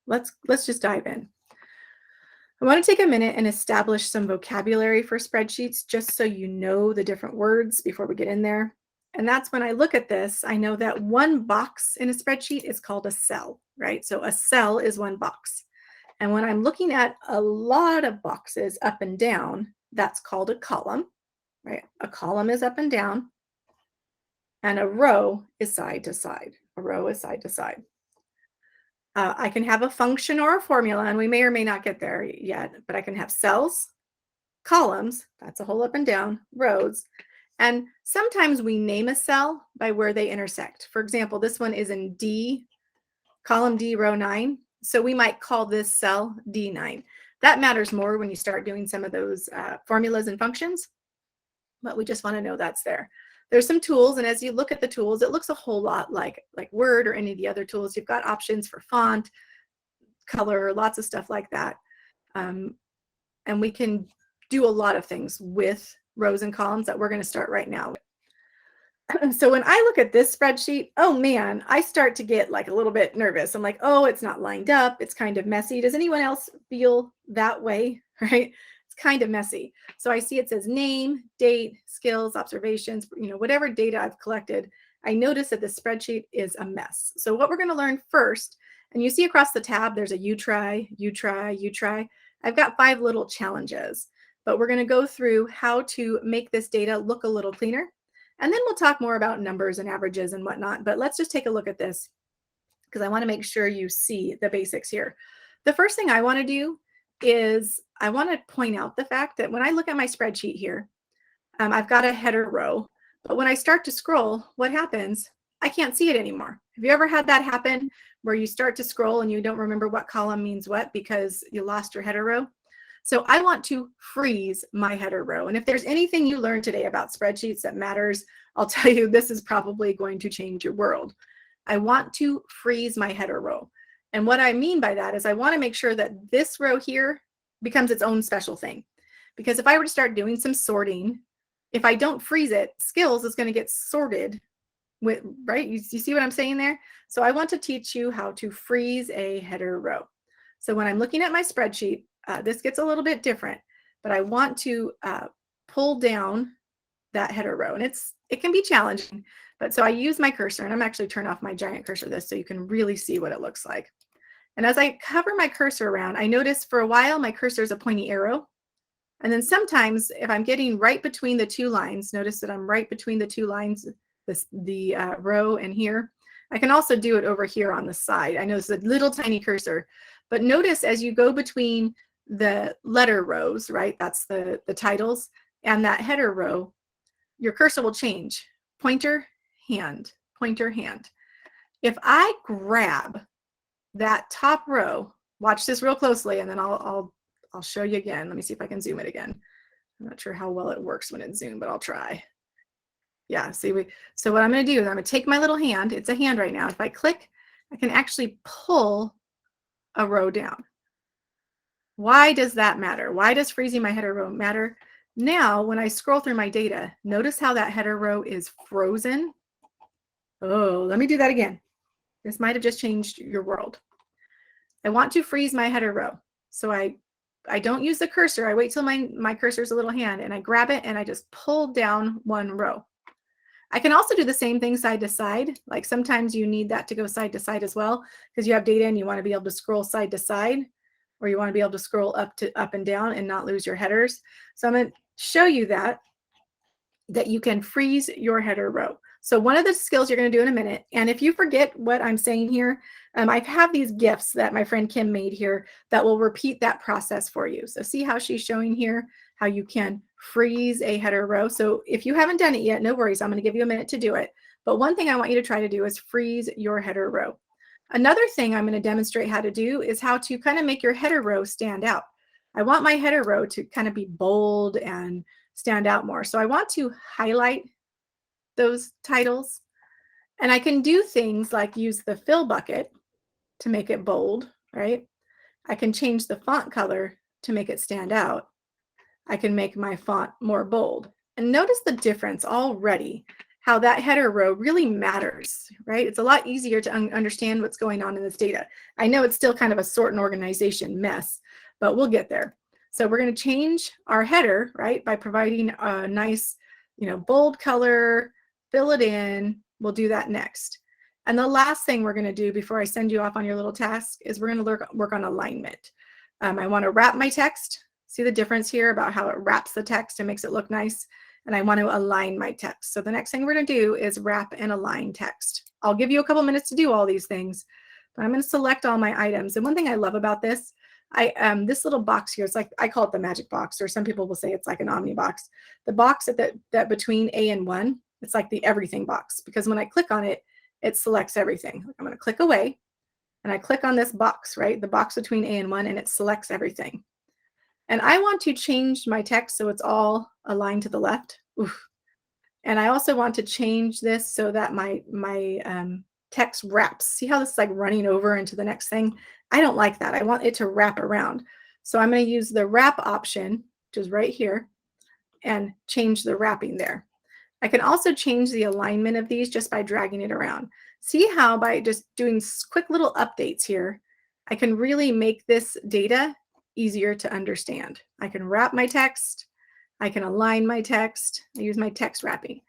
let's just dive in. I want to take a minute and establish some vocabulary for spreadsheets just so you know the different words before we get in there. And that's when I look at this, I know that one box in a spreadsheet is called a cell, right? So a cell is one box. And when I'm looking at a lot of boxes up and down, that's called a column, right? A column is up and down, and a row is side to side. A row is side to side. I can have a function or a formula, and we may or may not get there yet, but I can have cells, columns, that's a whole up and down, rows, and sometimes we name a cell by where they intersect. For example, this one is in D, column D, row 9. So we might call this cell D9. That matters more when you start doing some of those formulas and functions, but we just want to know that's there. There's some tools, and as you look at the tools, it looks a whole lot like Word or any of the other tools. You've got options for font, color, lots of stuff like that. And we can do a lot of things with rows and columns that we're going to start right now. So when I look at this spreadsheet, oh man, I start to get like a little bit nervous. I'm like, oh, it's not lined up. It's kind of messy. Does anyone else feel that way? Right? It's kind of messy. So I see it says name, date, skills, observations, whatever data I've collected. I notice that the spreadsheet is a mess. So what we're going to learn first, and you see across the tab, there's a you try, you try, you try. I've got 5 little challenges, but we're going to go through how to make this data look a little cleaner. And then we'll talk more about numbers and averages and whatnot, but let's just take a look at this because I want to make sure you see the basics here. The first thing I want to do is I want to point out the fact that when I look at my spreadsheet here, I've got a header row, but when I start to scroll, what happens? I can't see it anymore. Have you ever had that happen where you start to scroll and you don't remember what column means what because you lost your header row? So I want to freeze my header row. And if there's anything you learned today about spreadsheets that matters, I'll tell you this is probably going to change your world. I want to freeze my header row. And what I mean by that is I want to make sure that this row here becomes its own special thing. Because if I were to start doing some sorting, if I don't freeze it, skills is going to get sorted with, right? You see what I'm saying there? So I want to teach you how to freeze a header row. So when I'm looking at my spreadsheet, this gets a little bit different, but I want to pull down that header row, and it can be challenging, but so I use my cursor, and I'm actually turn off my giant cursor this so you can really see what it looks like. And as I cover my cursor around, I notice for a while my cursor is a pointy arrow, and then sometimes if I'm getting right between the 2 lines, notice that I'm right between the 2 lines, the row and here. I can also do it over here on the side. I know it's a little tiny cursor, but notice as you go between the letter rows, right? That's the titles, and that header row, your cursor will change. Pointer, hand, pointer, hand. If I grab that top row, watch this real closely, and then I'll show you again. Let me see if I can zoom it again. I'm not sure how well it works when it's zoomed, but I'll try. Yeah, see, so what I'm going to do is I'm going to take my little hand. It's a hand right now. If I click, I can actually pull a row down. Why does that matter? Why does freezing my header row matter? Now, when I scroll through my data, notice how that header row is frozen. Oh, let me do that again. This might have just changed your world. I want to freeze my header row. So I don't use the cursor. I wait till my cursor is a little hand, and I grab it and I just pull down one row. I can also do the same thing side to side. Like sometimes you need that to go side to side as well because you have data and you want to be able to scroll side to side, or you want to be able to scroll up and down and not lose your headers. So I'm going to show you that you can freeze your header row. So one of the skills you're going to do in a minute, and if you forget what I'm saying here, I have these GIFs that my friend Kim made here that will repeat that process for you. So see how she's showing here how you can freeze a header row. So if you haven't done it yet, no worries. I'm going to give you a minute to do it. But one thing I want you to try to do is freeze your header row. Another thing I'm going to demonstrate how to do is how to kind of make your header row stand out. I want my header row to kind of be bold and stand out more. So I want to highlight those titles, and I can do things like use the fill bucket to make it bold, right? I can change the font color to make it stand out. I can make my font more bold. And notice the difference already, how that header row really matters, right? It's a lot easier to understand what's going on in this data. I know it's still kind of a sort and organization mess, but we'll get there. So we're going to change our header, right, by providing a nice, bold color, fill it in. We'll do that next. And the last thing we're going to do before I send you off on your little task is we're going to work on alignment. I want to wrap my text. See the difference here about how it wraps the text and makes it look nice? And I want to align my text. So the next thing we're going to do is wrap and align text. I'll give you a couple minutes to do all these things, but I'm going to select all my items. And one thing I love about this, this little box here, it's like, I call it the magic box, or some people will say it's like an omni box. The box that between A and 1, it's like the everything box, because when I click on it, it selects everything. I'm going to click away and I click on this box, right? The box between A and 1, and it selects everything. And I want to change my text so it's all aligned to the left. Oof. And I also want to change this so that my text wraps. See how this is like running over into the next thing? I don't like that. I want it to wrap around. So I'm going to use the wrap option, which is right here, and change the wrapping there. I can also change the alignment of these just by dragging it around. See how by just doing quick little updates here, I can really make this data easier to understand. I can wrap my text. I can align my text. I use my text wrapping.